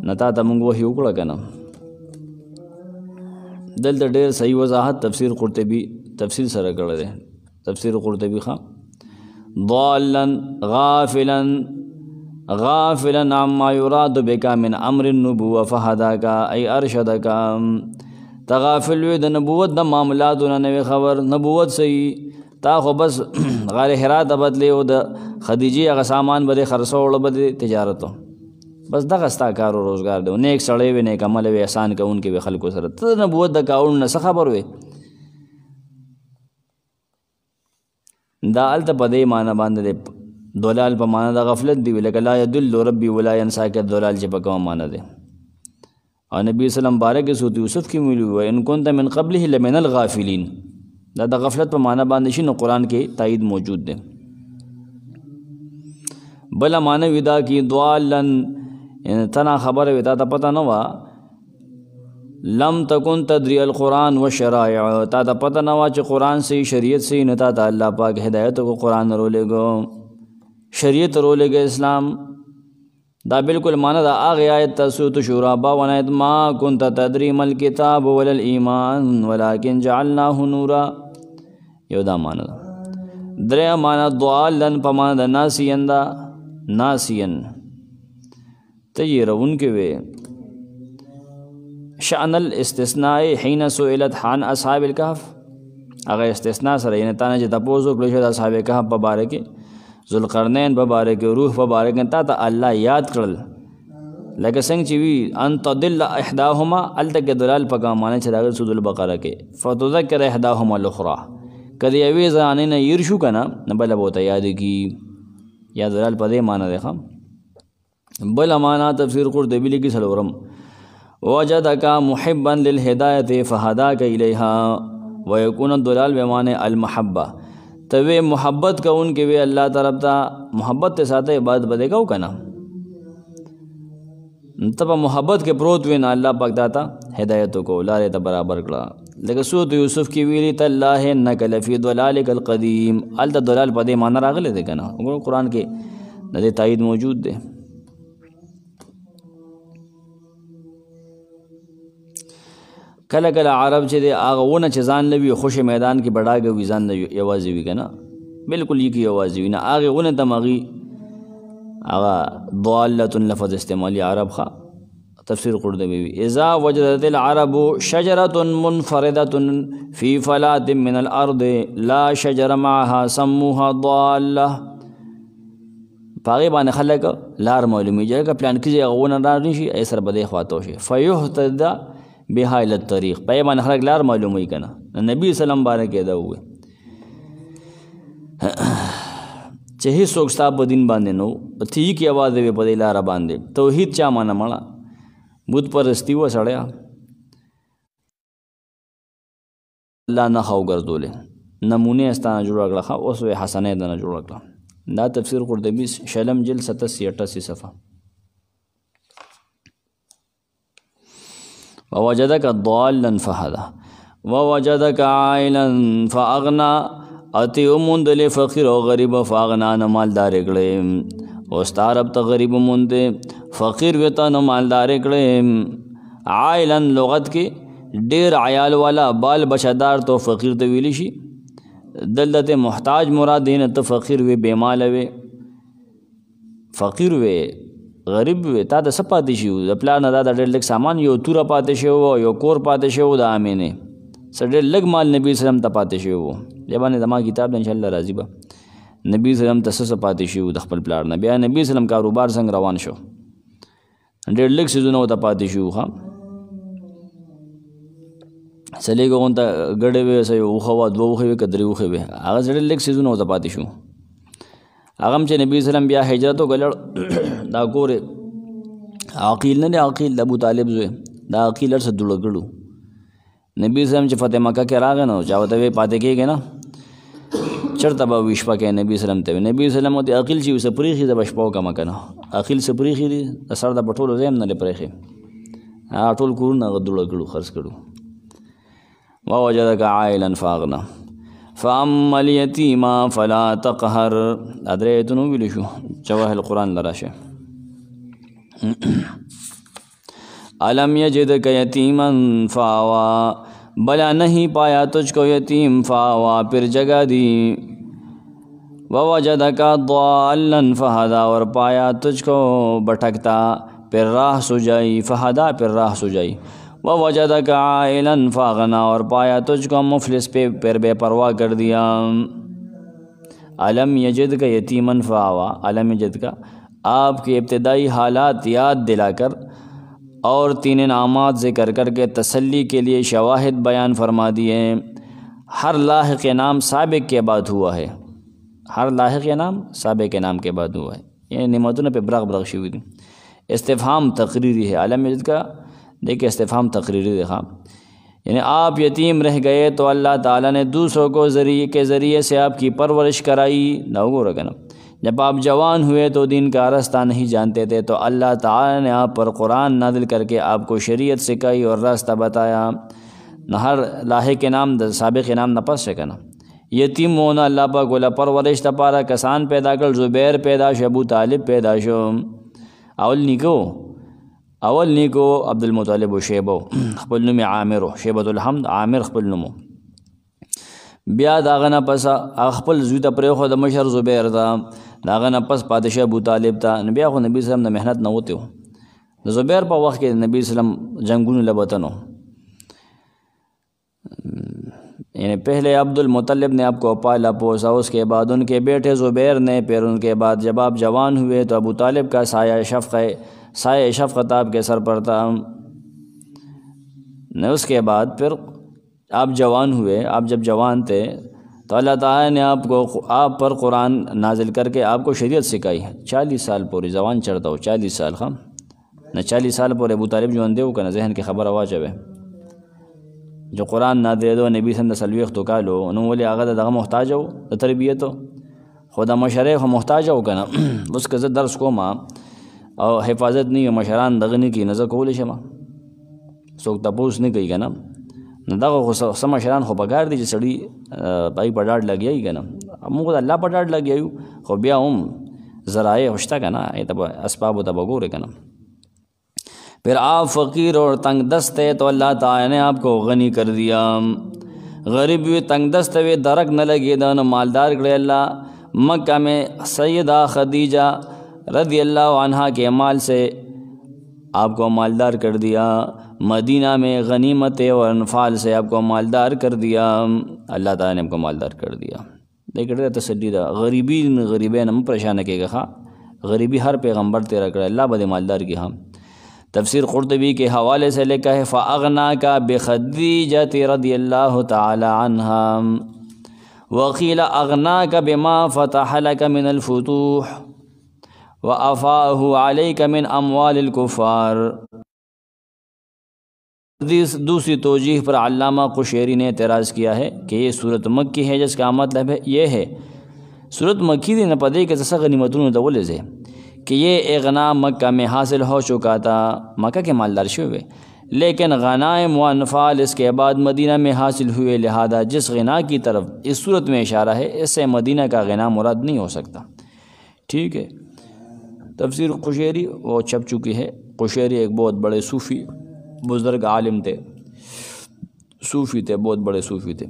نه تا ته مونږ وحي وکړه که نه. دلته ډېر صحیح وضاحت تفسیر قرطبي تفسیر سره کړی دی. تفسیر قرطبي ښه ضالا غافلا عما يراد بك من امر النبوة فهداك ای ارشدك. ته غافل وې د نبوت د معاملاتو نه نوې خبر، نبوت صحیح تا خو بس غار حرا ته بدلې او د خدیجې هغه سامان به دې خرڅوړه به دې تجارت بس دغه ستا کار او روزګار دی. نیک سړی وې، نیک عمل وې، احسان کوونکی وې خلکو سره. ته د نبوت د کاوړ نه څه خبر وې؟ دا هلته په دې معنی باندې دی، دلال په معنی د غفلت دی، لکه لا یدل ربي ولا ینسا کې دلال چې په کومه معنی دی. او نبی وسلم بارک سورۃ یوسف کې ویلي و ان كنت من قبله لمن الغافلین. دا د غفلت په معنی باندې شي نو قرآن کې تایید موجود دی. بله معنی ودا کې ضالا تنا خبره وي، تا ته پته نه وه لم تکن تدری القرآن و شرائع، تا ته پته نه وه چې قرآن صحیح شریعت صحیح، نه تا ته الله پاک هدایت کو قرآن رولېږو، شریعت رولېږه اسلام. دا بالکل معنی دا هغې آیت ته سورۃ شورا 52 آیت ما کنت تدری ما الکتاب ولا الایمان ولکن جعلناه نورا. یو دا معنی ده. درېیم معنی ضالا په معنی د ناسین ده، ناسین ته یې روونکې وې. شأن الاستثناء حين سئلت عن اصحاب الكهف، هغه استثناء سره یعنې تا نه چې تپوس وکړی شو د اصحاب کهف په باره کې، ذوالقرنین په باره کې، روح په باره کې، تا ته الله یاد کړل. لکه څنګه چې وي ان تضل احداهما، هلته کې دلال په کومه معنی چې راغلی سورۃ البقره کې فتذکر احداهما الاخرى. که د یوې زنانې نه هیر شو که نه نو بله به ورته یاد کي. یا دلال په دې معنی دی. ښه بله معنی تفسیر قرطبي لیکي څلورم وجدک محبا للهدایة فهداک الیها ویکون الدلال بمعنی المحبه. ته وې محبت کوونکې وې الله طرف ته، محبت ته ساته عبادت به دې کوو که نه، ته په محبت کې پروت وې نه الله پاک تا ته هدایت وکړو، لارې ته برابر کړه. لکه سورۃ یوسف کې ویلي تالله انک لفی ضلالک القدیم، هلته دلال په دې معنی راغلی دی که نه. وګورو قرآن کې د دې تایید موجود دی. کله کله عرب چې دی هغه ونه چې ځان نه وي خوش میدان کې بډاګه وي، ځان نه یوازې وي که نه، بالکل یې کې یوازې وي نه، هغې ونه ته هغې هغه ضالة لفظ استعمالي عرب. ښه تفسیر قرطبي وي اذا وجدت العرب شجرة منفردة في فلاة من الارض لا شجر معها سموها ضالة. په هغې باندې خلک لار معلومېږي که پلان کې هغه ونه رانه شي ای سره به دې خوا ته وشي فیهتد بها الى الطریق، په یې باندې خلک لار معلوموي که نه. نبي وسلم باره کې دا ووایي چې هېڅوک ستا په دین باندې نه و، په تیږي کې یوازې وې په دې لاره باندې. توحید چا مانه مړه بت پرستي وه سړیا، الله نښه وګرځولې، نمونې یې ستا نه جوړه کړه، ښه اسوې حسنه یې دنه جوړه کړه. دا تفسیر قرطبي شلم جلد 87-88 صفحه. ववजदक ضالًا फहदा ववजदक आइलन फअगना अति उमुंदले फ़कीर और गरीब फ़ागना न मालदार कड़े ओस्तार अब तक गरीब मुंदे फ़कीर वेता न मालदार कड़े आइलन लुगत के डेर आयाल वाला बाल बचादार तो फ़कीर तो विलिशी दलदत मोहताज मुरादीन तो फ़कीर वे बेमाल वे फ़कीर वे गरीब वे ता द सपाते शिव अपला न दा डेर लग सामान यो तूरा पाते शिव यो कोर पाते शिव दा आमीने सडेर लग माल नबी सल्लम तपाते शिव जबाने दमा किताब इंशाअल्लाह राजी बा नबी सल्लम तसस पाते शिव द खपल प्लार न बिया नबी सल्लम कारोबार संग रवान शो डेर लग सिजुनो तपाते शिव हाँ सले को उनता गड़े वे सयो उखवा दो उखे वे कदरी उखे वे आगा सडेर लग सिजुनो तपाते शिव आगम चे नबी सल्लम बिया हिजरतो गलड़ दा कोरे आकील ने आकील अबू तालिब जो दा आकील से दुड़गड़ू नबी सल्लम चे फतेह मक्का के रागे ना चावते वे पाते के ना चढ़ता बा विश्वा के नबी सल्लम ते नबी सल्लम होते अकील ची सप्रीखी द बशपाओ का मकना अकील सप्रीखी दी असर दा पटोल जेम न ले प्रेखे आटोल कुर ना दुड़गड़ू खर्च करू ववजदक आइलन फागना फ़अम्मल यतीमा फ़ला तक़हर अदरे तुनु बिलिशु जवाहिर कुरान लराशे अलम यजिदक यतीमन फ़ावा भला नहीं पाया तुझको यतीम फ़ावा फिर जगह दी ववजदक ضالًا फ़हदा और पाया तुझको भटकता फिर राह सुजाई फ़हदा फिर राह सुजाई ववजदक आइलन फ़अगना और पाया तुझको मुफलिस पे फिर बेपरवाह कर दिया अलम यजिदक यतीमन फ़ावा अलम यजिदक आपके इब्तदाई हालात याद दिलाकर और तीन इनामात ज़िक्र करके तसल्ली के लिए शवाहिद बयान फरमा दिए हर लाहिक़ नाम साबिक़ के बाद हुआ है हर लाहिक़ नाम साबिक़ नाम के बाद हुआ है ये निमतों पे ब्रग ब्रग शुरू थी इस्तिफ़हाम तक़रीरी है अलम यजिदक देखिए इस्तिफ़हाम तक़रीरी देखा यानी आप यतीम रह गए तो अल्लाह ताला ने दूसरों को ज़रिए से आपकी परवरिश कराई ना हो रखा ना जब आप जवान हुए तो दिन का रास्ता नहीं जानते थे तो अल्लाह ताला ने आप पर कुरान नाज़िल करके आपको शरीयत सिखाई और रास्ता बताया न हर लाहे के नाम साबिक़ के नाम न पस सका ना यतीम होना अल्लाह पाक बोला परवरिश तपारा कसान पैदा कर ज़ुबैर पैदा शो अबू तालिब पैदा शो अवल निको अब्दुल मुत्तलिब शेबो खपल नुम आमिर शेबतुल हमद आमिर खपल नुम बिया दागना पस खपल जुदा प्रे खो द मशर ज़ुबैर दा दागना पस पादशाह अबू तालिब ता नबी खो नबी सल्लम ने मेहनत न होते हो ज़ुबैर पर वक्त के नबी सल्लम जंगुन लबतनो यानी पहले अब्दुल मुत्तलिब ने आपको पाला पोसा उसके बाद उनके बेटे ज़ुबैर ने फिर उनके बाद जब आप जवान हुए तो अबू तालिब का साया शफ़क़त आपके सर पर था न उसके बाद फिर आप जवान हुए आप जब जवान थे तो अल्लाह ताला ने आप पर कुरान नाजिल करके आपको शरीयत सिखाई 40 साल पूरी जवान चढ़ता हो 40 साल हाँ न 40 साल पूरे अबू तालिब जो अंधे हो का न जहन की खबर आवाज़ है जो कुरान नादिल दो नबी सल्लल्लाहु अलैहि वसल्लम तो कालो उन्होंने बोले आगा दगा मोहताज हो तरबियत हो खुदा मशरे हो मोहताज हो का ना उसके दर्स को माँ और हिफाजत नहीं हो मशरान दगनी की नज़र को शमा सोक तपोस नहीं कही का ना न दगा सम मशरान खो पगार दी सड़ी भाई पटाट लग गया ही का ना अब मुझे अल्लाह पटाट लग गया खो बिया ज़राए होश्ता का ना ये तब असबाब तब गोरे का ना फिर आप फ़कीर और तंग दस्त है तो अल्लाह ताला ने आपको गनी कर दिया गरीब भी तंग दस्त वे दरक न लगे दान मालदार करे अल्लाह मक्का में सैयदा खदीजा रज़ी अल्लाह अन्हा के माल से आपको मालदार कर दिया मदीना में गनीमत और अनफाल से आपको मालदार कर दिया अल्लाह ताला ने आपको मालदार कर दिया देख रहे तसल्लीदा गरीबे नम परेशान के खा गरीबी हर पैगम्बर तेरा करे अल्लाह बदे मालदार की हाँ तफसीर क़ुर्तुबी के हवाले से लिखा है फ़अग़ना का बिख़दीजा रज़ियल्लाहु ताला अन्हा वक़ील अग़ना का बिमा फ़तह लका मिनल फ़ुतूह व अफ़ाहु अलैका मिन अमवालिल कुफ़ार। दूसरी तौजीह पर अल्लामा कुशैरी ने एतराज़ किया है कि ये सूरत मक्की है जिसका मतलब है ये है सूरत मक्की दी न पदे के ससा गनीमतुन दवले से कि ये इग़ना मक्का में हासिल हो चुका था मक्का के मालदार शुवे लेकिन गनाइम व अनफाल इसके बाद मदीना में हासिल हुए, लिहाजा जिस गना की तरफ इस सूरत में इशारा है इससे मदीना का गना मुराद नहीं हो सकता। ठीक है। तफसीर कुशैरी वो छप चुकी है। कुशैरी एक बहुत बड़े सूफ़ी बुज़ुर्ग आलिम थे, सूफ़ी थे, बहुत बड़े सूफ़ी थे।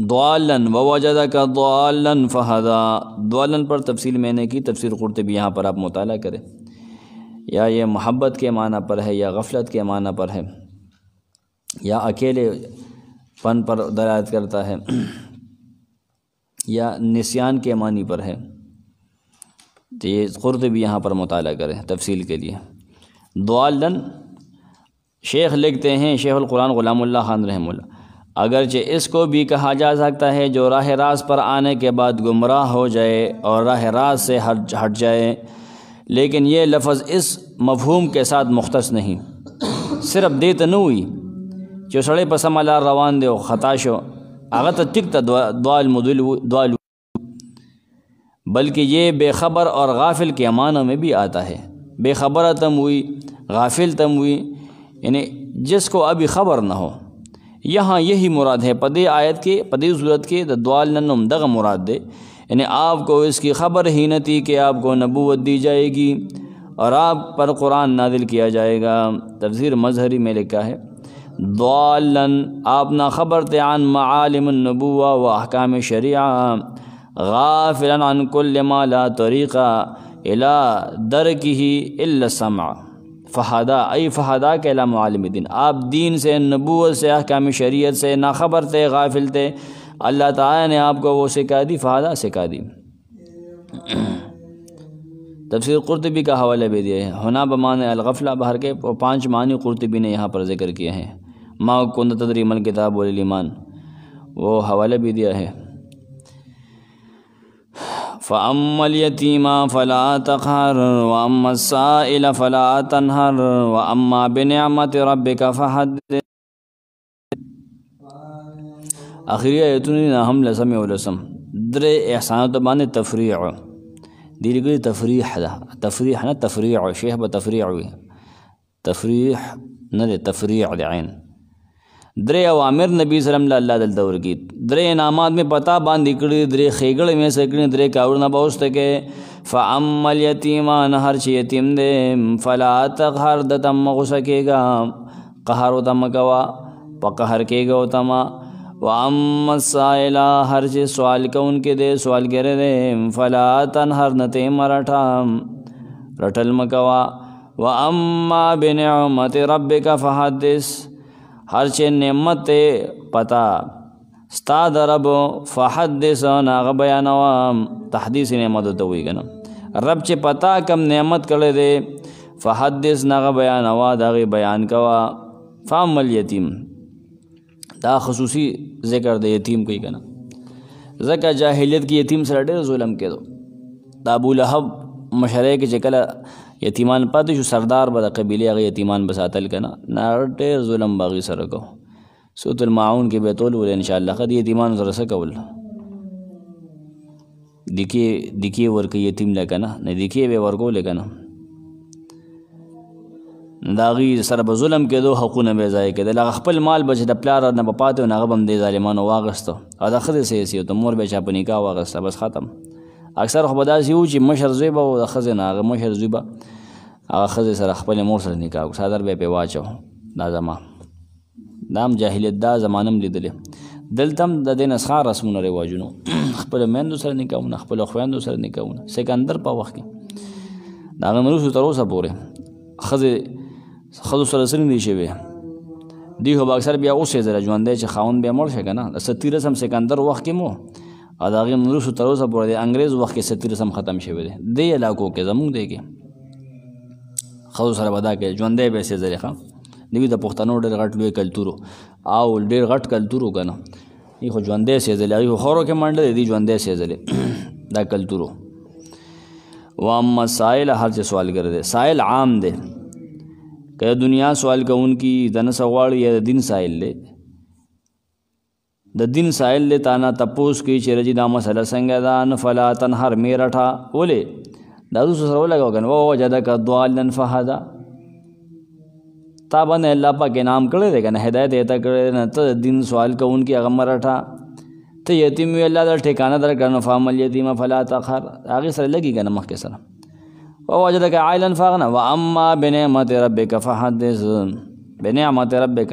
ضالن ववजदक ضالن फहदा, ضالन पर तफसील मैंने की, तफसीर कुर्तुबी यहाँ पर आप मुताला करें। या ये मोहब्बत के माना पर है, या गफलत के माना पर है, या अकेले पन पर दलालत करता है, या निस्यान के मानी पर है। तो ये कुर्तुबी यहाँ पर मुताला करें तफसील के लिए। ضالن शेख लिखते हैं, शेखुल कुरान ग़ुलामुल्लाह खान रहमुल्लाह, अगरचे इसको भी कहा जा सकता है जो राह रास्त पर आने के बाद गुमराह हो जाए और राह रास्त से हट जाए, लेकिन ये लफ्ज़ इस मफहूम के साथ मुख्तस नहीं। सिर्फ दे तो नहीं हुई जो सड़े पर समला रवान दे ख़ताशो आगा तो टिक द्वाल मुदल, बल्कि ये बेखबर और गाफिल के मानों में भी आता है। बेखबर तम हुई, गाफिल तम हुई, यानी जिसको अभी ख़बर ना हो। यहाँ यही मुराद है पदे आयत के, पदे सूरत के द्वालन दग मुराद दे, यानी आपको इसकी ख़बर ही न थी कि आपको नबूवत दी जाएगी और आप पर कुरान नादिल किया जाएगा। तफसीर मज़हरी में लिखा है द्वालन आप ना ख़बर थे अन मालिम नबुव्वा व अहकाम शरिया, गाफिलन अन कुल्ल मा ला तरीक़ा इला दरकिही इल्ला समा, फ़हादा आई फ़हादा के ला मालिम दीन, आप दीन से, नबूवत से, अहकाम शरीयत से ना ख़बर थे, गाफिल थे, अल्लाह ताला ने आपको वो सिखा दी, फ़हादा सिखा दी। तफसीर कुर्तुबी का हवाला भी दिया है, हुना बमान अलगफला बाहर के 5 मानी कुर्तुबी ने यहाँ पर जिक्र किए हैं। मा कुन्त तदरी मल किताब वल ईमान, वो हवाला भी दिया है। फ़अम्मल यतीमा फ़ला तक़हर व अम्मा साइल फ़ला तनहर व अम्मा बिनिअमति रब्बिका फ़हद्दिस। आखिरी आयतुनि हम लसम वलसम दरे एहसान तो बाने तफरीअ दिलगरी तफरीह दा, तफरीह ना तफरीअ शेख ब तफरीअ हुई, तफरीह न दे तफरीअ दे आइन। दरे अवामिर नबी सल्लल्लाहु अलैहि वसल्लम दौर की, दरे इनामात में पता बांध इकड़ी, दरे खेगड़ में सकड़ी, दरे काउर न बहुत के। फ़अम्मल यतीमा नहर चे यतीम दे, फ़ला तक़हर दतम हो सकेगा, कहर तम कवा पकहर केगा तमा, व अम्मा साइला हर चे सवाल का उनके दे, सवाल करे दे, फ़ला तनहर नते मराठा रटल मकवा, व अम्मा बिनिअमति रब्बिका फ़हद्दिस हर चे नेमत पता स्ता दरब फ़हद्दिस नाग बयानवा, तहदीस नेमत तो हुई गना, रब चे पता कम नेमत करे दे, फ़हद्दिस नाग बयानवा दागे बयान कवा। फ़अम्मल यतीम दा खसूसी ज़िक्र दे यतीम कोई गना, ज़का जाहिलियत की यतीम से ढेर जुल्म के दो। दा अबू लहब मशरे के जकला यतीमान पाते जो सरदार बदा कबीले अगर यतीमान बसातल का ना ढेर जुल्म बागी सर को सूतुल माउन के बेतोल बोले इंशाअल्लाह खद यतीमान जरसा कबल दिखिए वर्क यतीम लेका ना नहीं दिखिए वे वर्को लेका ना दागी सर बजुलम के दो हक़ून बेजाय के दला खपल माल बच डपलार न बपाते ना गबम दे जालिमानो वागस्तो अदा खद से ऐसी तो मोर बेचा पनी का वागस्ता बस ख़त्म। अक्सर खबदा सी ऊँची मशर जुबा व खजना मशर जुबा खज सर खपल मोर सर निकाह सादर बे पे वाचो दाजमा दाम जाहिलियत दा ज़मानम लिदले दलतम द दिन असखार रस्मुन रिवाजुनो खपल मैन दूसरा निकाह खपल अखवान दूसरा निकाह सिकंदर पा वक्त दागन रूस तरोसा पूरे खज खद सरसरी नीचे दी हो अक्सर बिया उसे ज़रा जुआंदे खाउन बिया मोर शेका ना सत्ती रसम सिकंदर वक्त के मो अदागे रूस तरोसा पूरे अंग्रेज़ वक्त के सत्ती रसम ख़त्म शे दे इलाकों के जमूँ दे के खद सर बदा के जुआंदे वैसे ज़रे खा नवी द पुख्तनो डेर गट लुए कल्तुरो आओ डेर गट कल्तुरो का ना ये खो जुआंदे से ज़ले ये खौरों के मंडे दी जुआंदे से ज़ले दा कल्तुरो वाम साइल हर से सवाल कर दे साइल आम दे कह दुनिया सवाल का उनकी दन सवाल या दिन साइल ले द दिन साइल ले ताना तपोस की चिरजी दाम मसला संगदान फला तनहर मेरा ठा बोले दादू ससुर लगा गन वो वजदा का द्वालन फहदा تا باندې الله پاک انعام کړی دی که نه، هدایت یې ته کړی نه، ته دین سوال کوونکي هغه مه رټه، ته یتیم وي الله در ټیکانه درکړه نو فاما الیتیم فلا تقهر، هغې سره لګي که نه مخکې سره. ووجدک عائلا فاغنى واما بنعمت ربک فحدث. بنعمت ربک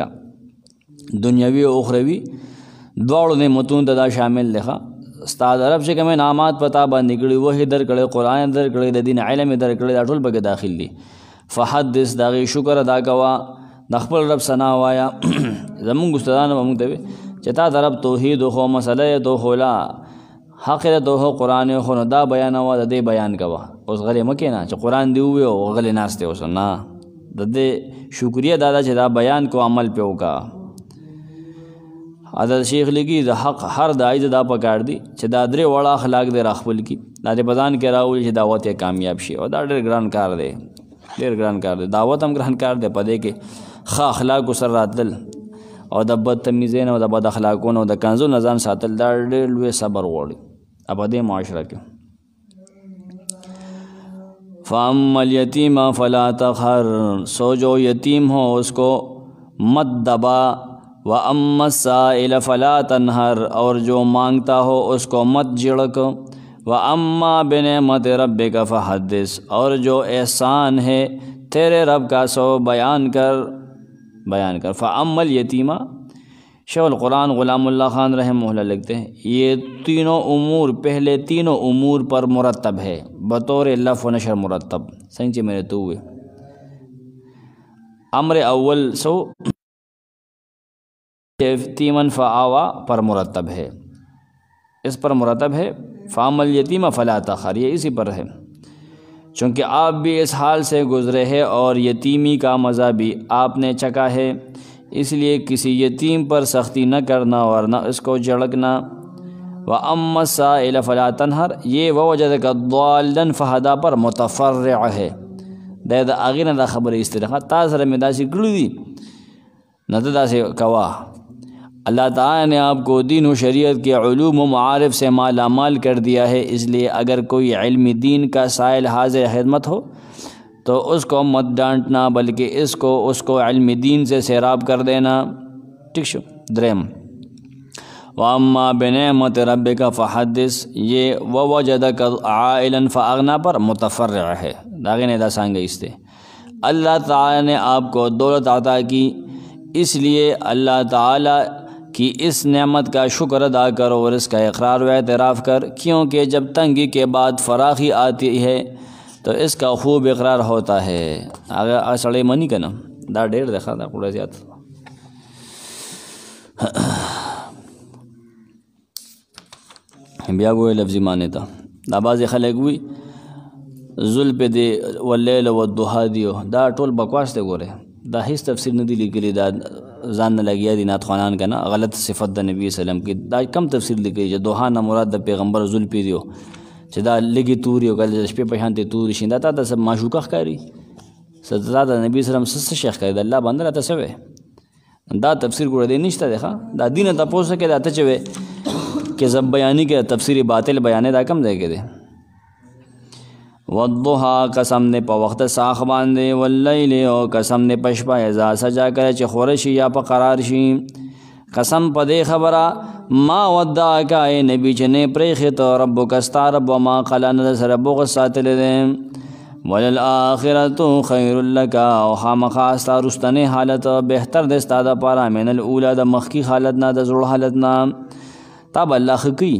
دنیاوی او اخروی دواړو نعمتونو ته دا شامل دی. ستا د رب چې کوم انعامات پتا باندې کړي، وحی درکړی، قرآن درکړی، د دین علم درکړی، دا ټول پکې داخل دي. فحدث د هغې شکر ادا کوه، د خپل رب ثنا وایه. زمونږ استادانو به موږ ته وي چې تا د رب توحید وښو، مسله یې توښوله، حق یې توښو، قرآن یې وښو، نو دا بیانوه، د دې بیان کوه. اوس غلې مه کښېنه چې قرآن دې ووایه او غلې ناست یې اوس، نه، د دې شکریه دا ده چې دا بیان کو، عمل پې وکړه. حضرت شیخ لیکي د حق هر داعی دا پکار دی چې دا درې وړه اخلاق دې راخپل کړي، دا دې په ځان کې راولي چې دعوت یې کامیاب شي. او دا ډېر ګران کار دی، ډېر ګران کار دی. دعوت هم ګران کار دی، په دې کې ښه اخلاقو سره راتلل او د بدتمیزۍ نه او د بد اخلاقو نه او د کنځو نه ځان ساتل، دا ډېر لوی صبر غواړي په دې معاشره کې. فاما الیتیم فلا تقهر، سو جو یتیم ہو اس کو مت دبا، واما السائل فلا تنہر، اور جو مانگتا ہو اس کو مت جھڑک، واما بنعمت ربک فحدث، اور جو احسان ہے تیرے رب کا سو بیان کر. فاما الیتیم، شیخ القرآن غلام اللہ خان رحمہ اللہ لکھتے ہیں یہ تینوں امور، پہلے تینوں امور پر مرتب ہے بطور لف و نشر مرتب. سنچے میرے تو ہوئے امر اول سو یتیمن فآوا پر مرتب ہے، اس پر مرتب ہے. فاما الیتیم فلا تقہر، یہ اسی پر ہے، چونکہ آپ بھی اس حال سے گزرے ہیں اور یتیمی کا مزہ بھی آپ نے چکھا ہے، اس لیے کسی یتیم پر سختی نہ کرنا اور نہ اس کو جھڑکنا. وَأَمَّا السَّائِلَ فَلَا تَنْهَرْ، یہ وَوَجَدَكَ ضَالًّا فَهَدَىٰ پر متفرع ہے. دا اغینا دا خبر استرخا تا سره میں دا سی کړی دي نہ دا سے کوا. اللہ تعالیٰ نے آپ کو دین و شریعت کے علوم و معارف سے مالا مال کر دیا ہے، اس لیے اگر کوئی علم دین کا سائل حاضر خدمت ہو تو اس کو مت ڈانٹنا، بلکہ اس کو علم دین سے سیراب کر دینا. ٹھیک شو. درم وَأَمَّا بِنِعْمَةِ رَبِّكَ فَحَدِّثْ، یہ وَوَجَدَكَ عَائِلًا فَأَغْنَىٰ پر متفرع ہے. داغے نے دا سانگے اس سے اللہ تعالیٰ نے آپ کو دولت عطا کی، اس لیے اللہ تعالیٰ کی اس نعمت کا شکر ادا کر اور اس کا اقرار و اعتراف کر، کیونکہ جب تنگی کے بعد فراخی آتی ہے تو اس کا خوب اقرار ہوتا ہے. اگر سڑے منی کا نا دا ډیر دیکھا دا کوڑا زیاد بیا گوئے لفظی معنی تا دا بعض خلق ہوئی ظلم پہ دے واللیل والضحا دیو، دا ټول بکواس تے گورے، دا هیڅ تفسیر نه دی لیکلی، دا ځان نه لګیا دي نعت خوانان که نه غلط صفت د نبی وسلم کی. دا کم تفسیر لیکلی چې دوحا نه مراد د پیغمبر زلفې دیو چې دا لږې توري او کله د شپې په شان ته توري شي، دا تا ته معشوقه ښکاري، دا د نبي وسلم څه شی ښکاري، د الله بنده راته څه وی. دا تفسیر ګوره دی نشته دی ښه. دا دین ته پوه کې دا ته چې وی کې زب بیانی کې تفسیر باطل بیانې دا کم ځای کې دی. والضحا قسم نے پا وقت ساخ باندے، واللیل او قسم نے پشپا اذا سجا کرے چی خورشی یا پا قرار شی. قسم پا دے خبرہ ما ودعاک اے نبی چنے پریخت ربک استا رب وما قلع ندس ربک ساتل دیں. وللآخرت خیر لکا او خامخا استا رستن حالت بہتر دستا دا پارا من الاولا دا مخی حالتنا دا زر حالتنا. تاب اللہ خکی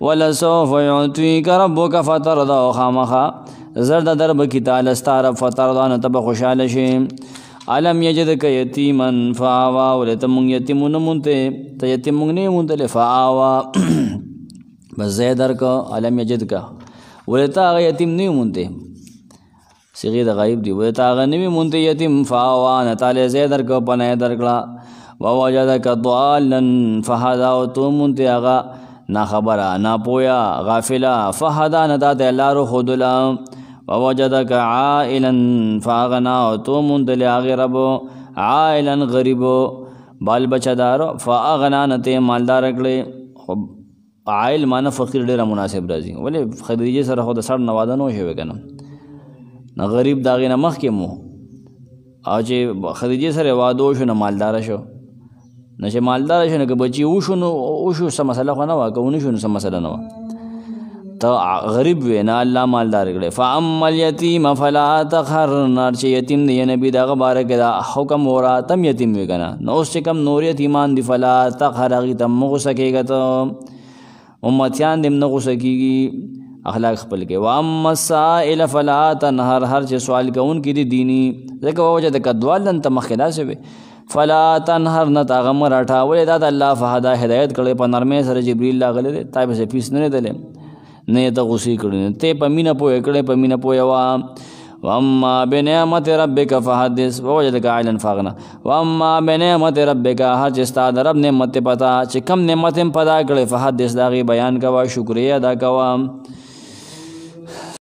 وَلَسَوْفَ يُعْطِيكَ رَبُّكَ فَتَرْضَىٰ، خامخا زرد درب کی تالستا رب فترضا نتب خوشحال شیم. علم یجدک یتیمن فآوا، ولتمونگ یتیمون منتے تا یتیمونگ نہیں منتلے فآوا بس زیدر کا علم یجدک ولتا آغا یتیم نہیں منتے، صیغی دا غائب دی، ولتا آغا نہیں منتے یتیم فآوا نتالے زیدر کا پناہ درکلا. وَوَجَدَكَ ضَالًّا فَهَدَىٰ، تو منتے آغا نا خبرہ نا پویا غافلہ فہدا ندات اللہ رو خودلا. ووجدک عائلا فاغنا، تو منتلے آغی ربو عائلا غریبو بال بچہ دارو فاغنا نتے مالدار اکڑے. عائل مانا فقیر ڈیرہ مناسب رازی، ولی خدیجہ سر خود سر نوادہ نو شوے کنا نا غریب داغی نا مخ کے مو او چې خدیجه سره واده وشو نه مالدار شو، نه چې مالدار شو نه که بچي وشو نو وشو څه مسله خو نه وه، که ونه شو نو څه مسله نه وه. ته غریب وې نه الله مالدار کړی. فاما الیتیم فلا تقهر، نار چې یتیم دی نبی دغه باره کې دا حکم ورا تم یتیم وې که نه، نو اوس چې کم نور یتیمان دي فلا تقهر، هغې ته مه غوسه کېږه، ته امتیان دې هم نه غوسه کېږي، اخلاق خپل کې. واما السائل فلا تنهر، هر چې سوال کوونکي دي دیني، ځکه په وجه د کدوال دن ته مخکې داسې وې فلا تنهر، نه تا هغه مه راټاولې، دا د الله فهدا هدایت کړی په نرمۍ سره جبریل راغلی دی، تا پسې فیس نه دی نه یې ته غوسې کړي، ته په مینه پوهې کړی، په مینه پوهه وه. واما بنعمت ربک فحدث، ووجدک عائلا فاغنا. واما بنعمت ربک، هر چې ستا د رب نعمت پتا چې کم نعمت هم پدا کړی، فحدث د هغې بیان کوه، شکریه ادا کوه.